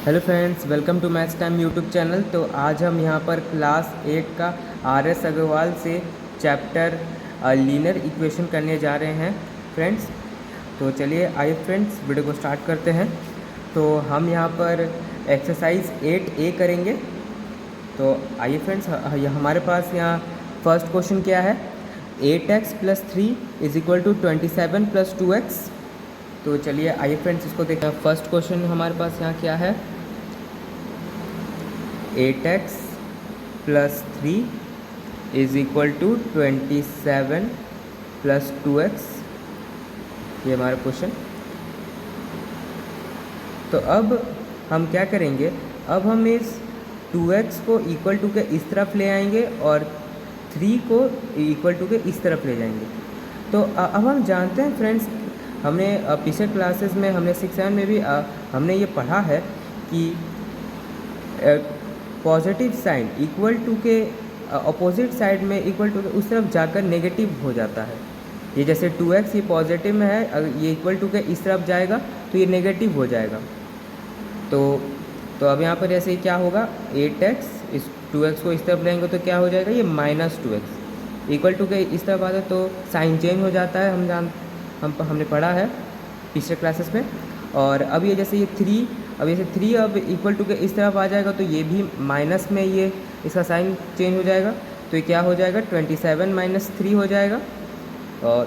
Hello friends, welcome to maths time YouTube channel. तो आज हम यहाँ पर क्लास 8 का आर.एस. अग्रवाल से चैप्टर लीनियर इक्वेशन करने जा रहे हैं फ्रेंड्स। तो चलिए आइए फ्रेंड्स वीडियो को स्टार्ट करते हैं। तो हम यहाँ पर एक्सरसाइज 8A करेंगे। तो आइए फ्रेंड्स, हमारे पास यहाँ फर्स्ट क्वेश्चन क्या है, 8x + 3 = 27 + 2x। तो चलिए आइए फ्रेंड्स इसको देखते हैं। फर्स्ट क्वेश्चन हमारे पास यहाँ क्या है, 8x + 3 = 27 + 2x। ये हमारा क्वेश्चन। तो अब हम क्या करेंगे, अब हम इस 2x को इक्वल टू के इस तरफ ले आएंगे और 3 को इक्वल टू के इस तरफ ले जाएंगे। तो अब हम जानते हैं फ्रेंड्स, हमने पिछले क्लासेस में हमने 6-7 में भी हमने ये पढ़ा है कि पॉजिटिव साइन इक्वल टू के अपोजिट साइड में इक्वल टू के उस तरफ जाकर नेगेटिव हो जाता है। ये जैसे 2x ये पॉजिटिव में है, अगर ये इक्वल टू के इस तरफ जाएगा तो ये नेगेटिव हो जाएगा। तो अब यहाँ पर जैसे क्या होगा, 8x इस 2x को इस तरफ लेंगे तो क्या हो जाएगा, ये -2x इक्वल टू के इस तरफ आता है तो साइन चेंज हो जाता है। हमने पढ़ा है पिछले क्लासेस में। और अब ये जैसे ये 3, अब जैसे 3 अब इक्वल टू के इस तरफ आ जाएगा तो ये भी माइनस में ये इसका साइन चेंज हो जाएगा। तो ये क्या हो जाएगा, 27 - 3 हो जाएगा।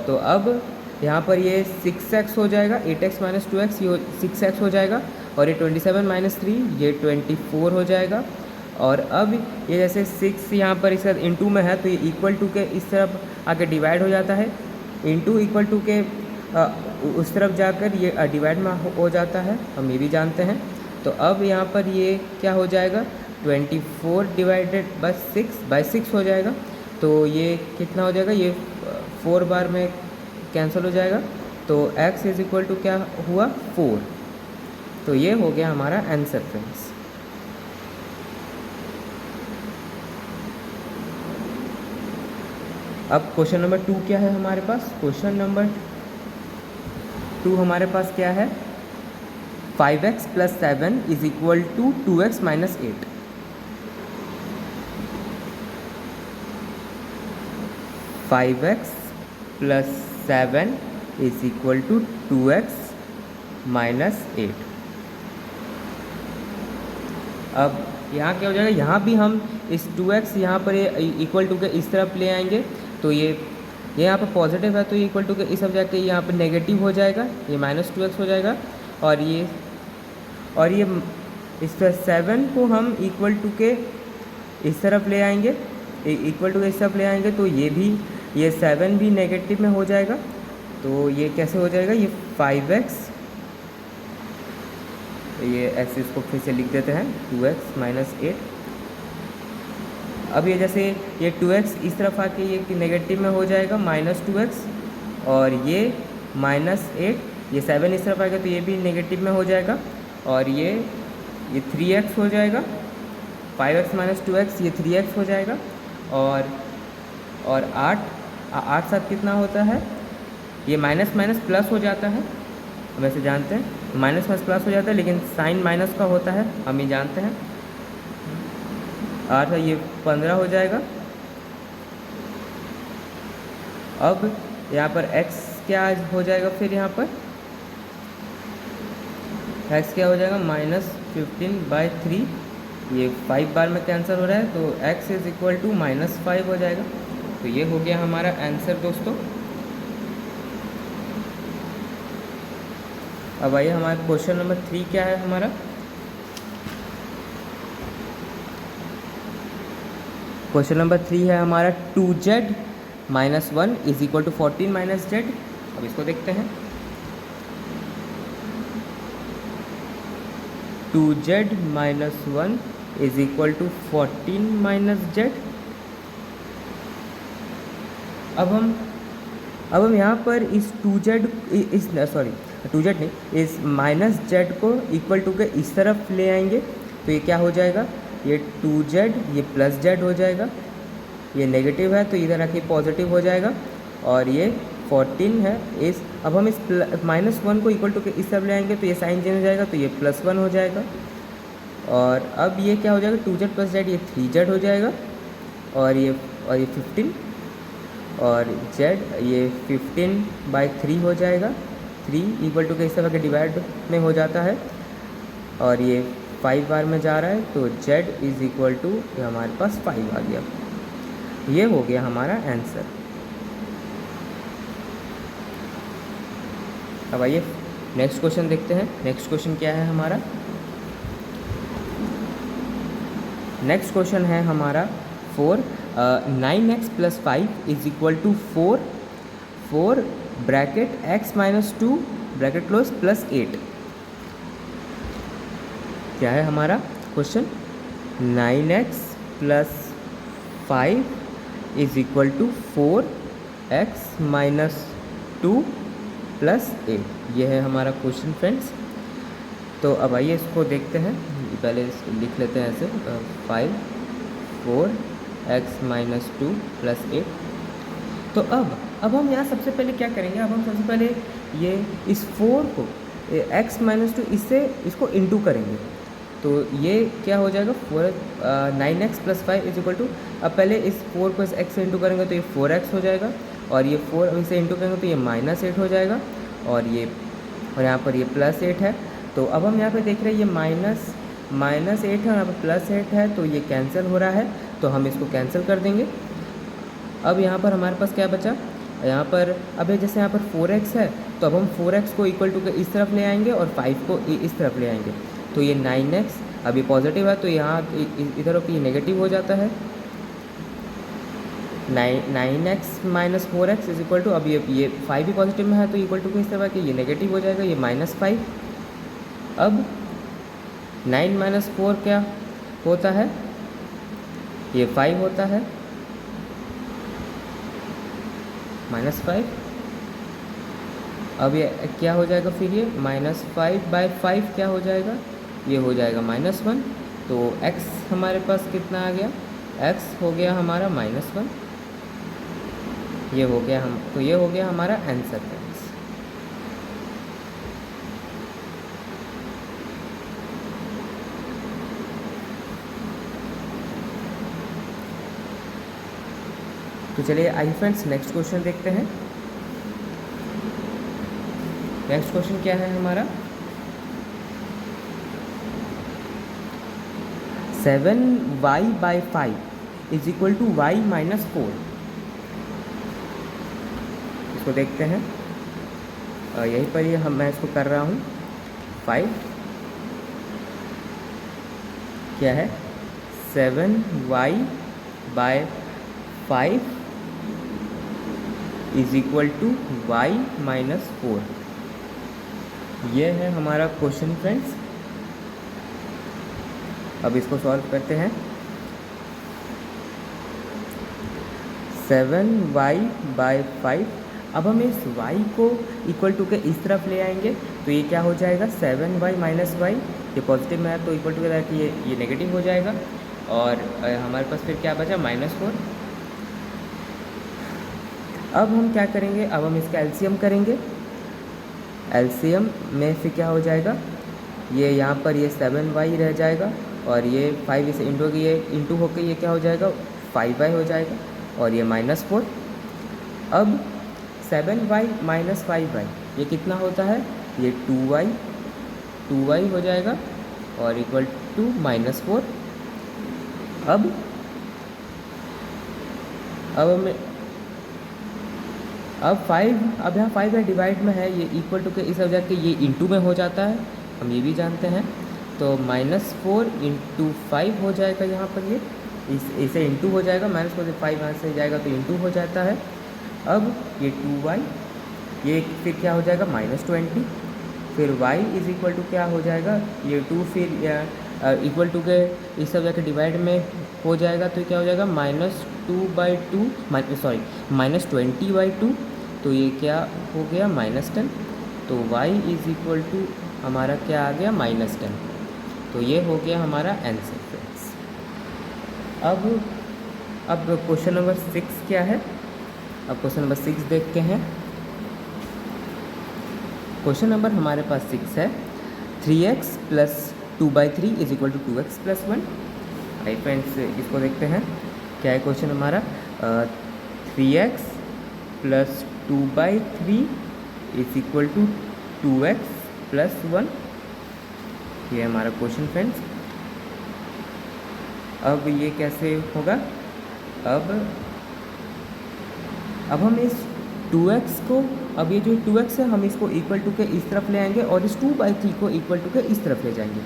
तो अब यहाँ पर ये 6x हो जाएगा, 8x - 2x ये 6x हो जाएगा। और ये 27 - 3 ये 24 हो जाएगा। और अब ये जैसे 6 यहाँ पर इसका इंटू में है तो ये इक्वल टू के इस तरफ आके डिवाइड हो जाता है, इंटू इक्वल टू के उस तरफ जाकर ये डिवाइड में हो जाता है, हम ये भी जानते हैं। तो अब यहाँ पर ये क्या हो जाएगा, 24 / 6 हो जाएगा। तो ये कितना हो जाएगा, ये 4 बार में कैंसिल हो जाएगा। तो x = क्या हुआ, 4। तो ये हो गया हमारा आंसर फ्रेंड्स। अब क्वेश्चन नंबर 2 क्या है हमारे पास, क्वेश्चन नंबर 2 हमारे पास क्या है, 5x + 7 = 2x - 8। 5x + 7 = 2x - 8। अब यहाँ क्या हो जाएगा, यहाँ भी हम इस 2x यहाँ पर ये इक्वल टू के इस तरफ ले आएंगे तो ये यहाँ पर पॉजिटिव है तो ये इक्वल टू के इस तरफ जाके यहाँ पर नेगेटिव हो जाएगा, ये -2x हो जाएगा। और ये इस पर 7 को हम इक्वल टू के इस तरफ ले आएंगे, इक्वल टू के इस तरफ ले आएंगे तो ये 7 भी नेगेटिव में हो जाएगा। तो ये कैसे हो जाएगा, ये 5x, ये ऐसे इसको फिर से लिख देते हैं, 2x - 8। अब ये जैसे ये 2x इस तरफ आके ये नेगेटिव में हो जाएगा, -2x। और ये -8, ये 7 इस तरफ आएगा तो ये भी नेगेटिव में हो जाएगा। और ये 3x हो जाएगा, 5x - 2x ये 3x हो जाएगा। और 8 साथ कितना होता है, ये माइनस प्लस हो जाता है, हम ऐसे जानते हैं, माइनस प्लस हो जाता है लेकिन साइन माइनस का होता है, हम ये जानते हैं। 8 है, ये 15 हो जाएगा। अब यहाँ पर x क्या हो जाएगा, फिर यहाँ पर x क्या हो जाएगा, -15/3। ये 5 बार में कैंसिल हो रहा है तो x = -5 हो जाएगा। तो ये हो गया हमारा आंसर दोस्तों। अब आइए हमारा क्वेश्चन नंबर 3 क्या है हमारा, क्वेश्चन नंबर 3 है हमारा 2z - 1 = 14 - z। अब इसको देखते हैं, 2z - 1 = 14 - z। अब हम यहाँ पर इस 2z इस सॉरी 2z नहीं, इस -z को इक्वल टू के इस तरफ ले आएंगे तो ये क्या हो जाएगा, ये 2z ये +z हो जाएगा, ये नेगेटिव है तो इधर आके पॉजिटिव हो जाएगा। और ये 14 है, अब हम इस -1 को इक्वल टू के इस तरफ ले आएंगे तो ये साइन चेंज हो जाएगा तो ये +1 हो जाएगा। और अब ये क्या हो जाएगा, 2z प्लस जेड, ये 3z हो जाएगा, और ये 15, और z ये 15/3 हो जाएगा, 3 इक्वल टू के इस तरह के डिवाइड में हो जाता है, और ये 5 बार में जा रहा है, तो z इज़ इक्वल टू हमारे पास 5 आ गया। ये हो गया हमारा आंसर। अब आइए नेक्स्ट क्वेश्चन देखते हैं। नेक्स्ट क्वेश्चन क्या है हमारा, नेक्स्ट क्वेश्चन है हमारा 4, 9x plus 5 is equal to 4 bracket x minus 2 bracket close plus 8। क्या है हमारा question, 9x plus 5 is equal to 4x minus 2 plus 8। ये है हमारा क्वेश्चन फ्रेंड्स। तो अब आइए इसको देखते हैं, पहले लिख लेते हैं ऐसे, 4x माइनस 2 प्लस 8। तो अब हम यहाँ सबसे पहले क्या करेंगे, अब हम सबसे पहले ये इस 4 को x माइनस 2 इसको इंटू करेंगे। तो ये क्या हो जाएगा, 9x plus 5 is equal to, अब पहले इस 4 को इस x से इंटू करेंगे तो ये 4x हो जाएगा, और ये 4 अब इसे इंटू करेंगे तो ये -8 हो जाएगा, और यहाँ पर ये प्लस 8 है। तो अब हम यहाँ पे देख रहे हैं ये -8 है, यहाँ पर +8 है, तो ये कैंसिल हो रहा है, तो हम इसको कैंसिल कर देंगे। अब यहाँ पर हमारे पास क्या बचा, यहाँ पर अब जैसे यहाँ पर 4x है, तो अब हम 4x को इक्वल टू के इस तरफ ले आएंगे और 5 को इस तरफ ले आएंगे, तो ये 9x, अब ये पॉजिटिव है तो यहाँ इधर ये नेगेटिव हो जाता है, 9x minus 4x is equal to, अब ये 5 भी पॉजिटिव में है तो इक्वल टू के इस तरह कि ये नेगेटिव हो जाएगा, ये -5। अब 9 माइनस 4 क्या होता है, ये 5 होता है, -5। अब ये क्या हो जाएगा, फिर ये -5/5 क्या हो जाएगा, ये हो जाएगा -1। तो x हमारे पास कितना आ गया, x हो गया हमारा -1। ये हो गया तो ये हो गया हमारा आंसर फ्रेंड्स। तो चलिए आइए फ्रेंड्स नेक्स्ट क्वेश्चन देखते हैं। नेक्स्ट क्वेश्चन क्या है हमारा, 7y/5 is equal to y minus 4। इसको देखते हैं, यहीं पर ये मैं इसको कर रहा हूँ। 5 क्या है, 7y/5 is equal to y minus 4। ये है हमारा क्वेश्चन फ्रेंड्स। अब इसको सॉल्व करते हैं। 7y/5, अब हम इस y को इक्वल टू के इस तरफ ले आएंगे तो ये क्या हो जाएगा, 7y माइनस y, ये पॉजिटिव में है तो इक्वल टू के कि ये नेगेटिव हो जाएगा, और हमारे पास फिर क्या बचा, -4। अब हम क्या करेंगे, अब हम इसका एलसीएम करेंगे। एलसीएम में फिर क्या हो जाएगा, ये यहाँ पर ये 7y रह जाएगा, और ये 5 इसे इंटू होकर ये क्या हो जाएगा, 5y हो जाएगा, और ये -4। अब 7y माइनस 5y ये कितना होता है, ये 2y हो जाएगा, और इक्वल टू -4। अब यहाँ 5 है डिवाइड में है, ये इक्वल टू के इस वजह के ये इंटू में हो जाता है, हम ये भी जानते हैं। तो -4 × 5 हो जाएगा, यहाँ पर ये इसे इंटू हो जाएगा, -4 5 यहाँ से जाएगा तो इंटू हो जाता है। अब ये 2y, ये फिर क्या हो जाएगा, -20, फिर y इज इक्वल टू क्या हो जाएगा, ये 2 फिर इक्वल टू के इस सब जाके डिवाइड में हो जाएगा तो क्या हो जाएगा, -20/2, तो ये क्या हो गया, -10। तो y इज इक्वल टू हमारा क्या आ गया, -10। तो ये हो गया हमारा आंसर फ्रेंड्स। अब क्वेश्चन नंबर 6 क्या है, अब क्वेश्चन नंबर 6 देखते हैं। क्वेश्चन नंबर हमारे पास 6 है, 3x plus 2/3 is equal to 2x plus 1। आइए फ्रेंड्स इसको देखते हैं क्या है क्वेश्चन हमारा। 3x plus 2/3 is equal to 2x plus 1। ये हमारा क्वेश्चन फ्रेंड्स। अब ये कैसे होगा, अब हम इस 2x को, अब ये जो 2x है हम इसको इक्वल टू के इस तरफ ले आएंगे और इस 2/3 को इक्वल टू के इस तरफ ले जाएंगे।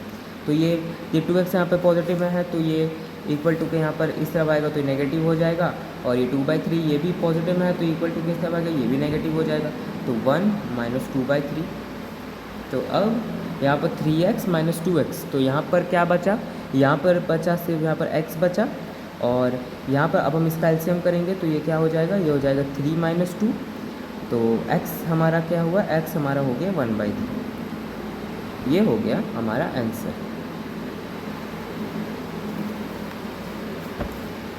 तो ये 2x यहाँ पे पॉजिटिव में है तो ये इक्वल टू के यहाँ पर इस तरफ आएगा तो नेगेटिव हो जाएगा, और ये 2/3 ये भी पॉजिटिव में है तो इक्वल टू के इस तरफ आएगा, ये भी नेगेटिव हो जाएगा। तो 1 माइनस 2/3। तो अब यहाँ पर 3x माइनस 2x, तो यहाँ पर क्या बचा, यहाँ पर बचा सिर्फ यहाँ पर x बचा, और यहाँ पर अब हम इसका एलसीएम करेंगे तो ये क्या हो जाएगा, ये हो जाएगा 3 माइनस 2। तो x हमारा क्या हुआ, x हमारा हो गया 1/3। ये हो गया हमारा आंसर।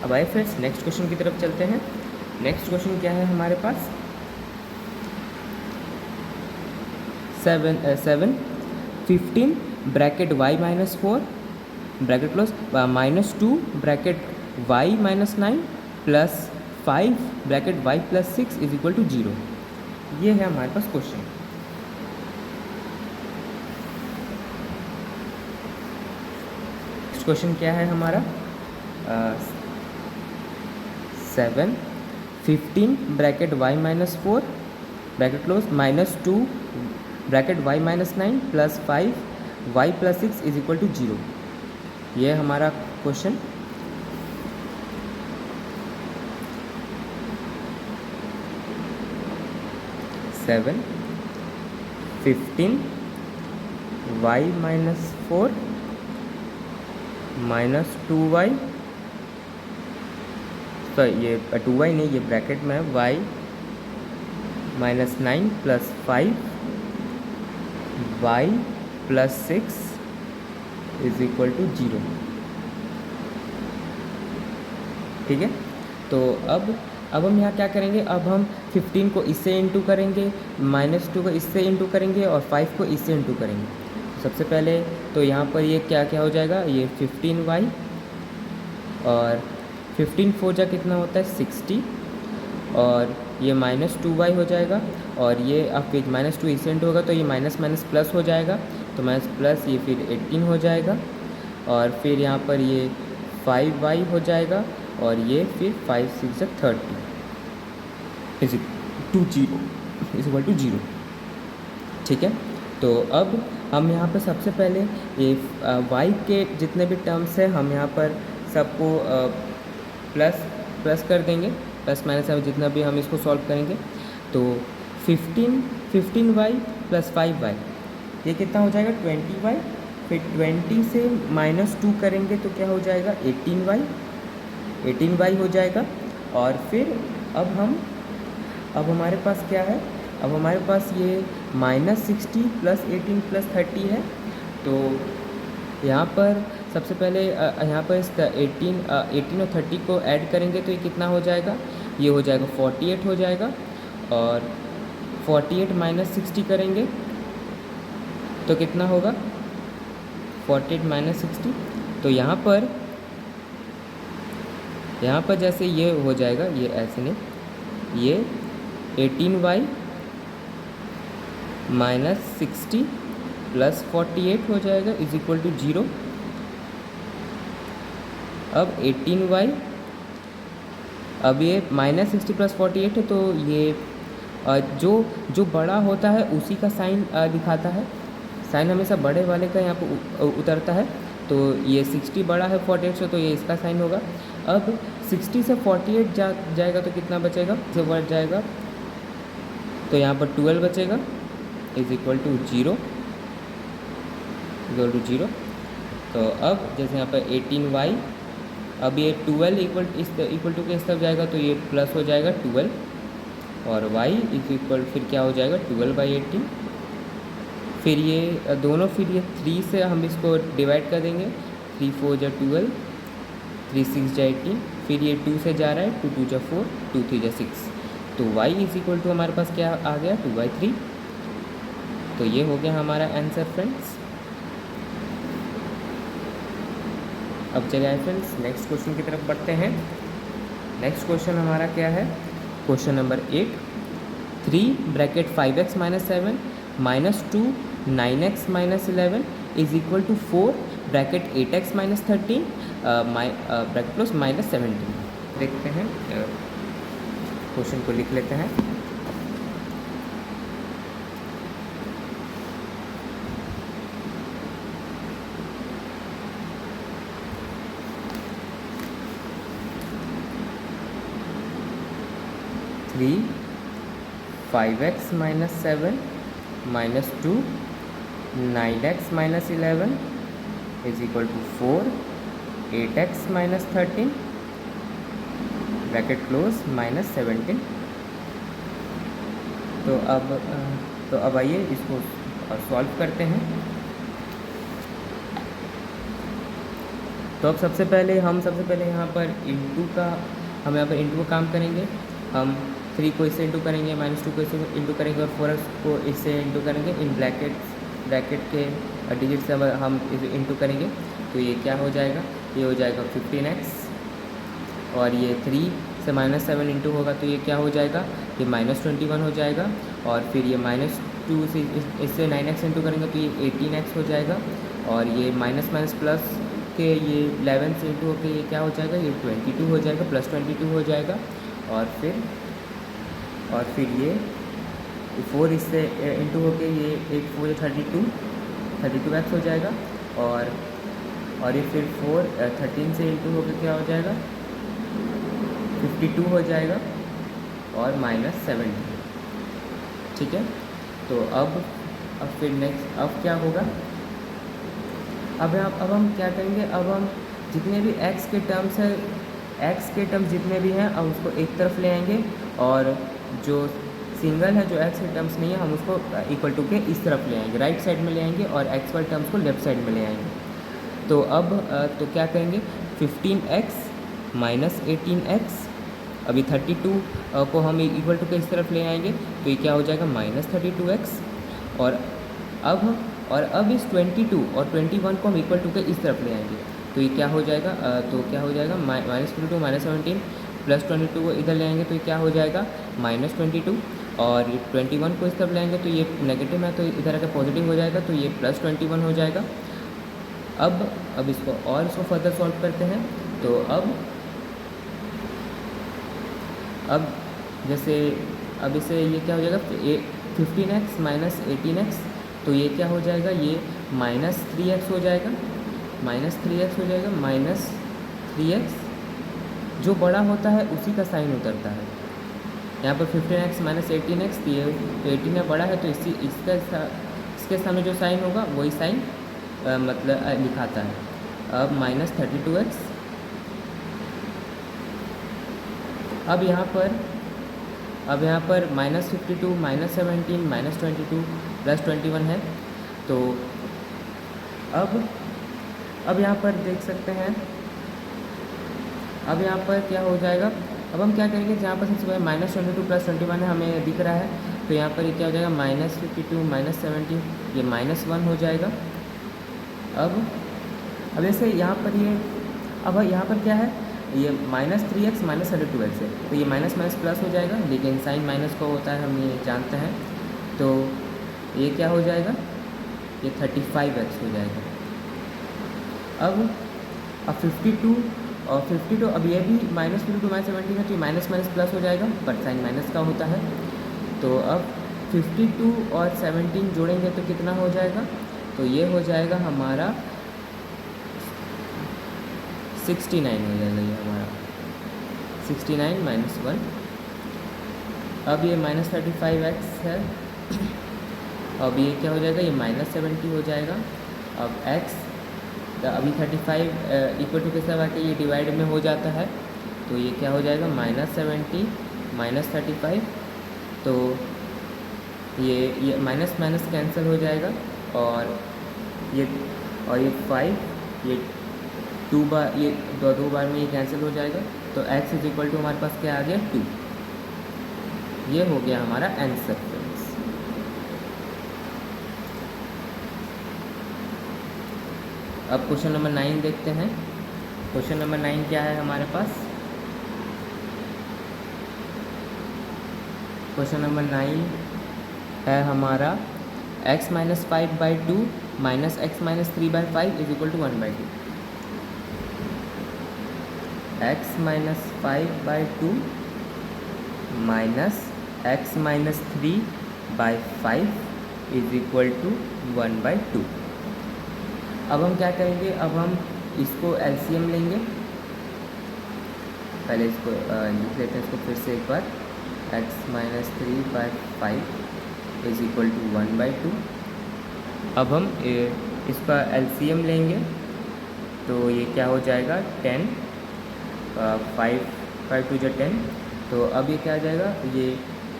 अब आइए फ्रेंड्स नेक्स्ट क्वेश्चन की तरफ चलते हैं। नेक्स्ट क्वेश्चन क्या है हमारे पास, 15 bracket y minus 4 bracket close minus 2 bracket y minus 9 plus 5 bracket y plus 6 is equal to 0। ये है हमारे पास क्वेश्चन। क्वेश्चन क्या है हमारा, 15 bracket y minus 4 bracket close minus 2 bracket y minus 9 plus 5 y plus 6 is equal to 0। ये हमारा question. Seven 15 y minus 4 minus 2y, तो ये 2y नहीं, ये ब्रैकेट में है, y minus 9 plus 5 y plus 6 is equal to 0। ठीक है, तो अब हम यहाँ क्या करेंगे, अब हम 15 को इससे इंटू करेंगे, माइनस 2 को इससे इंटू करेंगे और 5 को इससे इंटू करेंगे। सबसे पहले तो यहाँ पर ये क्या क्या हो जाएगा, ये 15y और 15 4 जा कितना होता है 60, और ये माइनस 2y हो जाएगा, और ये अब फिर माइनस 2 इससे इंटू होगा तो ये माइनस माइनस प्लस हो जाएगा, तो माइनस प्लस ये फिर 18 हो जाएगा, और फिर यहाँ पर ये 5y हो जाएगा, और ये फिर 5 6 30 इज इक्वल टू 0। ठीक है, तो अब हम यहाँ पर सबसे पहले ये y के जितने भी टर्म्स हैं हम यहाँ पर सबको प्लस कर देंगे, प्लस माइनस हम जितना भी हम इसको सॉल्व करेंगे। तो 15y प्लस 5y ये कितना हो जाएगा 20y, फिर 20 से माइनस 2 करेंगे तो क्या हो जाएगा 18y हो जाएगा, और फिर अब हमारे पास क्या है, अब हमारे पास ये माइनस 60 प्लस 18 प्लस 30 है। तो यहाँ पर सबसे पहले यहाँ पर इसका 18 और 30 को ऐड करेंगे तो ये कितना हो जाएगा, ये हो जाएगा 48 हो जाएगा, और 48 माइनस 60 करेंगे तो कितना होगा 48 माइनस 60। तो यहाँ पर जैसे ये हो जाएगा, ये ऐसे नहीं, ये 18y माइनस 60 प्लस 48 हो जाएगा इज इक्वल टू 0। अब 18y, अब ये माइनस 60 प्लस 48 है, तो ये जो बड़ा होता है उसी का साइन दिखाता है, साइन हमेशा बड़े वाले का यहाँ पर उतरता है। तो ये 60 बड़ा है 48 से, तो ये इसका साइन होगा। अब 60 से 48 जाएगा तो कितना बचेगा, से बढ़ जाएगा तो यहाँ पर 12 बचेगा इज इक्वल टू 0। तो अब जैसे यहाँ पर 18y, अब ये 12 इक्वल टू के इस तरफ जाएगा तो ये प्लस हो जाएगा 12, और y इज इक्वल फिर क्या हो जाएगा 12/18। फिर ये दोनों, फिर ये 3 से हम इसको डिवाइड कर देंगे, 3 4 जा 12, 3 6 जा 18, फिर ये 2 से जा रहा है, 2 2 जा 4, 2 3 जा 6, तो y इज इक्वल टू हमारे पास क्या आ गया 2/3। तो ये हो गया हमारा आंसर फ्रेंड्स। अब चलिए आए फ्रेंड्स नेक्स्ट क्वेश्चन की तरफ बढ़ते हैं। नेक्स्ट क्वेश्चन हमारा क्या है, question number 8, 3 bracket 5x minus 7 minus 2 9x minus 11 is equal to 4 bracket 8x minus 13 bracket close minus 17। देखते हैं, क्वेश्चन को लिख लेते हैं। Three 5x minus 7 minus 2 9x minus 11 is equal to 4 8x minus 13 bracket close minus 17। तो अब आइए इसको सॉल्व करते हैं। तो अब सबसे पहले यहाँ पर इंटू का, हम यहाँ पर इंटू का काम करेंगे। हम 3 को इससे इंटू करेंगे, -2 को इससे इंटू करेंगे और 4x को इससे इंटू करेंगे। इन ब्रैकेट के डिजिट से हम इसे इंटू करेंगे तो ये क्या हो जाएगा, ये हो जाएगा 15x। और ये 3 से -7 इंटू होगा तो ये क्या हो जाएगा, ये -21 हो जाएगा। और फिर ये -2 से इससे 9x इंटू करेंगे तो ये 18x हो जाएगा। और ये माइनस प्लस के ये 11 से इंटू होकर ये क्या हो जाएगा, ये 22 हो जाएगा, +22 हो जाएगा। और फिर ये 4 इससे इंटू होके ये 8 4 32x हो जाएगा। और ये फिर 13 से इंटू होकर क्या हो जाएगा, 52 हो जाएगा और -17। ठीक है, तो अब फिर नेक्स्ट अब क्या होगा, अब हम क्या करेंगे, अब हम जितने भी x के टर्म्स है, x के टर्म्स जितने भी हैं अब उसको एक तरफ ले आएंगे। और जो सिंगल है, जो x के टर्म्स नहीं है, हम उसको इक्वल टू के इस तरफ ले आएंगे, राइट साइड में ले आएंगे और x वाले टर्म्स को लेफ्ट साइड में ले आएंगे। तो अब तो क्या करेंगे, 15x माइनस 18x, अभी 32 को हम इक्वल टू के इस तरफ ले आएंगे तो ये क्या हो जाएगा, -32x। और अब इस 22 और 21 को हम इक्वल टू के इस तरफ ले आएंगे तो ये क्या हो जाएगा, -22 -17 +22 को इधर ले आएंगे तो ये क्या हो जाएगा, -22। और ये 21 को इस तरफ ले आएंगे तो ये नेगेटिव है तो इधर आकर पॉजिटिव हो जाएगा तो ये +21 हो जाएगा। अब इसको फर्दर सॉल्व करते हैं। तो अब इसे ये क्या हो जाएगा, 15x माइनस 18x, तो ये क्या हो जाएगा, ये -3x हो जाएगा, -3x हो जाएगा। -3x जो बड़ा होता है उसी का साइन उतरता है। यहाँ पर 15x माइनस 18x, तो 18 बड़ा है तो इसके सामने जो साइन होगा वही साइन मतलब लिखाता है। अब -32x, अब यहाँ पर -52 -17 -22 +21 है। तो अब यहाँ पर देख सकते हैं, अब यहाँ पर क्या हो जाएगा, अब हम क्या करेंगे, जहाँ पर सबसे पहले -22 +21 है हमें दिख रहा है तो यहाँ पर ये क्या हो जाएगा, -52 -17 ये -1 हो जाएगा। अब जैसे यहाँ पर अब यहाँ पर क्या है, ये -3x -32x है तो ये माइनस प्लस हो जाएगा, लेकिन साइन माइनस को होता है हम ये जानते हैं। तो ये क्या हो जाएगा, ये 35x हो जाएगा। अब 52 और 52, अब ये भी -52 -17 है तो ये माइनस प्लस हो जाएगा, पर साइन माइनस का होता है। तो अब 52 और 17 जोड़ेंगे तो कितना हो जाएगा, तो ये हो जाएगा हमारा 69 हो जाएगा, ये हमारा 69 -1। अब ये -35x है, अब ये क्या हो जाएगा, ये -70 हो जाएगा। अब x अभी 35 इक्वल टू के सब आके ये डिवाइड में हो जाता है तो ये क्या हो जाएगा, -70 -35, तो ये माइनस कैंसिल हो जाएगा। और ये 5 ये 2 बार, ये दो बार में ये कैंसिल हो जाएगा। तो x इज इक्वल टू हमारे पास क्या आ गया, 2। ये हो गया हमारा आंसर फ्रेंड्स। अब क्वेश्चन नंबर 9 देखते हैं। क्वेश्चन नंबर 9 क्या है हमारे पास? क्वेश्चन नंबर 9 है हमारा x minus 5/2 minus x minus 3/5 is equal to 1/2। x minus 5/2 minus x minus 3/5 is equal to 1/2। अब हम क्या करेंगे? अब हम इसको एलसीएम लेंगे। पहले इसको लिख लेते हैं इसको फिर से एक बार। x minus 3/5 is equal to 1/2। अब हम इसका एलसीएम लेंगे तो ये क्या हो जाएगा? 10, 5 टू 10। तो अब ये क्या आ जाएगा? ये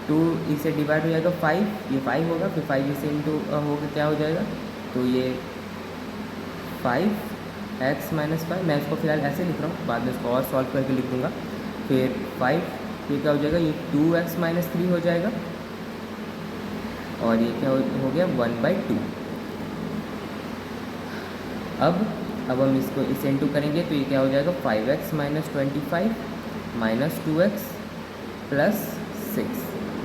2 इससे डिवाइड हो जाएगा 5, ये 5 होगा, फिर 5 इसे इंटू होगा क्या हो जाएगा? तो ये 5x माइनस 5, मैं इसको फिलहाल ऐसे लिख रहा हूँ, बाद में इसको और सॉल्व करके लिख दूँगा। फिर 5, ये क्या हो जाएगा? ये 2x माइनस 3 हो जाएगा, और ये क्या हो गया? 1/2। अब हम इसको इसे इंटू करेंगे तो ये क्या हो जाएगा? 5x minus 25 minus 2x plus 6,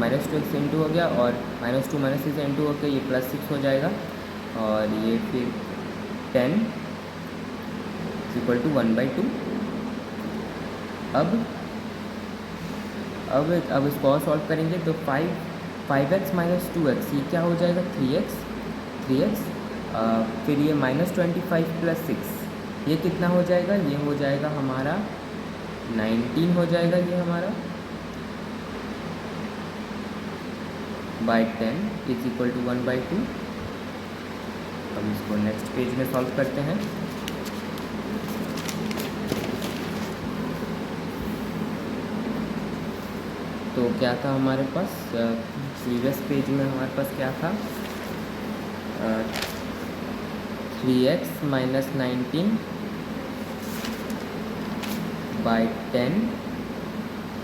minus 2x into हो गया, और माइनस 2 माइनस 6 इंटू होकर ये प्लस 6 हो जाएगा, और ये फिर 10 इक्वल टू 1/2। अब इसको और सॉल्व करेंगे तो 5x माइनस 2x ये क्या हो जाएगा? 3x। फिर ये माइनस 25 प्लस 6 ये कितना हो जाएगा? ये हो जाएगा हमारा 19 हो जाएगा ये हमारा, बाई 10 इज इक्वल टू 1/2। अब इसको नेक्स्ट पेज में सॉल्व करते हैं। तो क्या था हमारे पास? प्रीवियस पेज में हमारे पास क्या था? 3x minus 19 by 10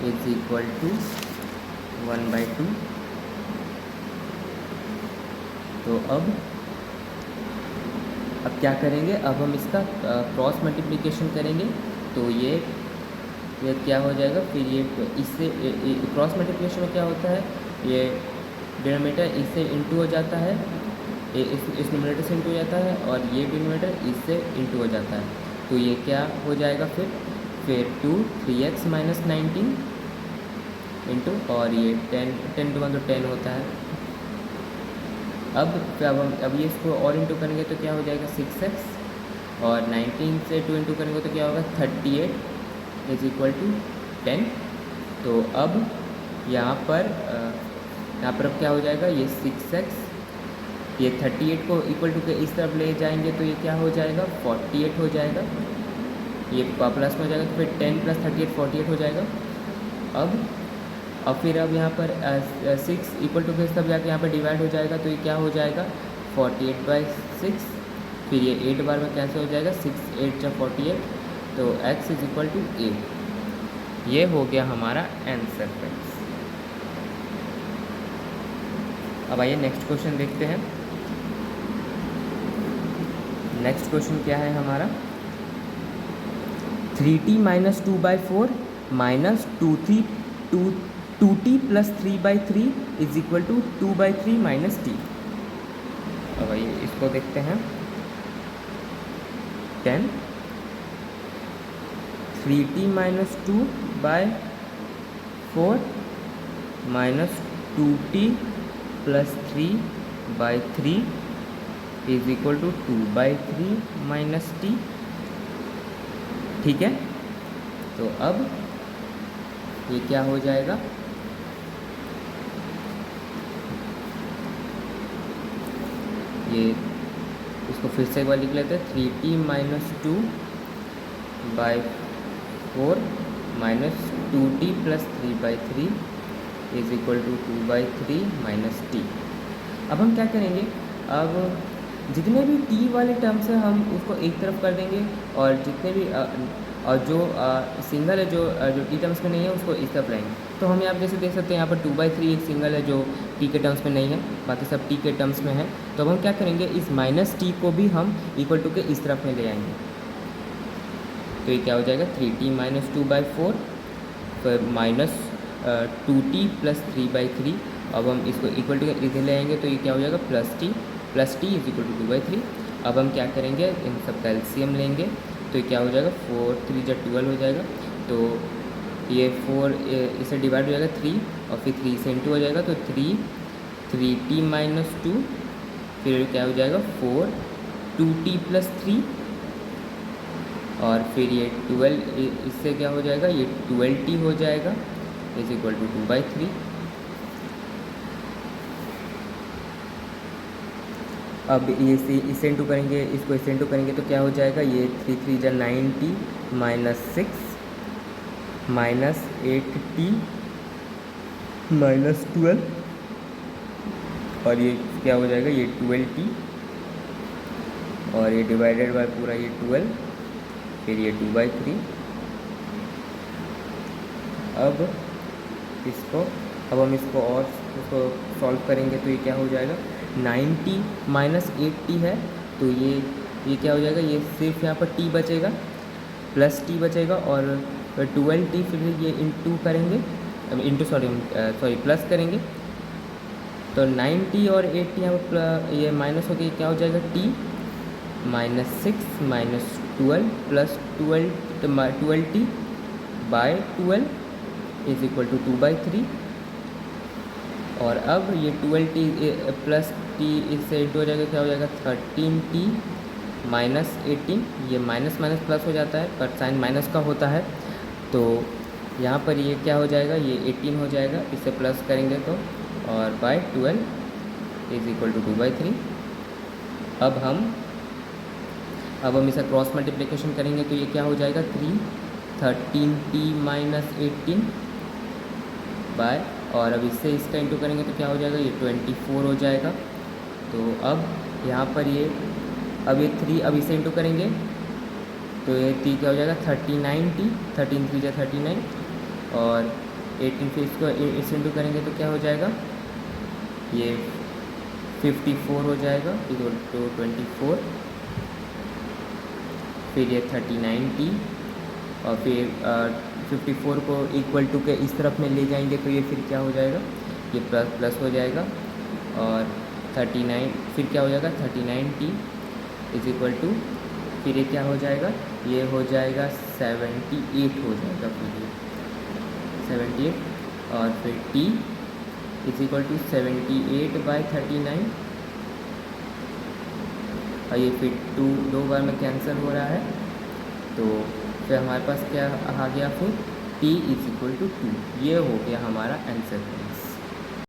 is equal to 1/2। तो अब क्या करेंगे? अब हम इसका क्रॉस मल्टीप्लिकेशन करेंगे तो ये क्या हो जाएगा? फिर ये इससे क्रॉस मल्टीप्लिकेशन में क्या होता है? ये डिनोमिनेटर इससे इंटू हो जाता है, इस न्यूमरेटर से इंटू हो जाता है, और ये डिनोमिनेटर इससे इंटू हो जाता है। तो ये क्या हो जाएगा? फिर 3x माइनस 19 इंटू, और ये 10 टू 1 तो 10 होता है। अब ये इसको और इंटू करेंगे तो क्या हो जाएगा? 6x, और 19 से 2 इंटू करेंगे तो क्या होगा? 38 इज इक्वल टू 10। तो अब यहाँ पर अब क्या हो जाएगा? ये 6x, ये 38 को इक्वल टू के इस तरफ ले जाएंगे तो ये क्या हो जाएगा? 48 हो जाएगा, ये प्लस में हो जाएगा, तो फिर 10 प्लस 38 48 हो जाएगा। अब फिर यहाँ पर 6 इक्वल टू के इस तरफ जाके यहाँ पर डिवाइड हो जाएगा तो ये क्या हो जाएगा? 48/6, फिर ये 8 बार में कैंसिल हो जाएगा, 6 8 जा 48, तो x इज इक्वल टू 8। ये हो गया हमारा आंसर फ्रेंड्स। अब आइए नेक्स्ट क्वेश्चन देखते हैं। नेक्स्ट क्वेश्चन क्या है हमारा? 3t minus 2/4 minus 2t plus 3/3 is equal to 2/3 minus t। अब आइए इसको देखते हैं। 10 3t minus 2/4 minus 2t plus 3/3 is equal to 2/3 minus t। ठीक है, तो अब ये क्या हो जाएगा? ये इसको फिर से एक बार लिख लेते हैं। 3t minus 2/4 minus 2t plus 3/3 is equal to 2/3 minus t। अब हम क्या करेंगे? अब जितने भी t वाले टर्म्स हैं हम उसको एक तरफ कर देंगे, और जितने भी और जो सिंगल है जो t टर्म्स में नहीं है उसको इस तरफ लाएंगे। तो हम यहाँ जैसे देख सकते हैं यहाँ पर 2/3 एक सिंगल है जो t के टर्म्स में नहीं है, बाकी सब t के टर्म्स में है। तो अब हम क्या करेंगे? इस माइनस t को भी हम इक्वल टू के इस तरफ में ले आएंगे। तो ये क्या हो जाएगा 3t माइनस 2/4 फिर माइनस 2t प्लस 3/3। अब हम इसको इक्वल टू इधर ले आएंगे तो ये क्या हो जाएगा plus t is equal to 2/3। अब हम क्या करेंगे, इन सब का एलसीएम लेंगे तो ये क्या हो जाएगा 4 3 जा 12 हो जाएगा। तो ये 4 इसे डिवाइड हो जाएगा 3 और फिर 3 से इंटू हो जाएगा तो 3t माइनस 2, फिर क्या हो जाएगा 4 2t प्लस 3 और फिर ये 12 इससे क्या हो जाएगा ये 12t हो जाएगा इज इक्वल टू 2/3। अब ये इसे इंटू करेंगे, इसको इसे इंटू करेंगे तो क्या हो जाएगा ये 3 3 जा 9t minus 6 minus 8t minus 12 और ये क्या हो जाएगा ये 12t और ये डिवाइडेड बाय पूरा ये 12 फिर ये 2/3। अब हम इसको और इसको सॉल्व करेंगे तो ये क्या हो जाएगा 9t माइनस 8t है तो ये क्या हो जाएगा, ये सिर्फ यहाँ पर t बचेगा प्लस t बचेगा और 12t फिर ये इंटू करेंगे सॉरी प्लस करेंगे तो 9t और 8t यहाँ पर ये माइनस हो गया, क्या हो जाएगा t minus 6 minus 12 plus 12t by 12 is equal to 2/3। और अब ये 12t प्लस t इससे इंटू हो जाएगा, क्या हो जाएगा 13t माइनस 18। ये माइनस माइनस प्लस हो जाता है पर साइन माइनस का होता है तो यहाँ पर ये क्या हो जाएगा ये 18 हो जाएगा, इससे प्लस करेंगे तो और बाय 12 इज इक्वल टू 2/3। अब हम इसे क्रॉस मल्टीप्लिकेशन करेंगे तो ये क्या हो जाएगा 13t माइनस 18 बाय और अब इससे इसका इंटू करेंगे तो क्या हो जाएगा ये 24 हो जाएगा। तो अब यहाँ पर ये 3 अब इसे इंटू करेंगे तो ये t क्या हो जाएगा 39t 13 3 जा 39 और 18 फिर इसको इसे इंटू करेंगे तो क्या हो जाएगा ये 54 हो जाएगा इक्वल टू 24 फिर ये 39t और फिर 54 को इक्वल टू के इस तरफ में ले जाएंगे तो ये फिर क्या हो जाएगा ये प्लस हो जाएगा और 39 फिर क्या हो जाएगा 39t इज इक्वल टू फिर ये क्या हो जाएगा ये हो जाएगा 78 हो जाएगा फिर ये 78 और फिर t इज इक्वल टू 78/39 और ये फिर 2 बार में कैंसिल हो रहा है तो फिर हमारे पास क्या आ गया फिर t इज इक्वल टू 2। ये हो गया हमारा आंसर।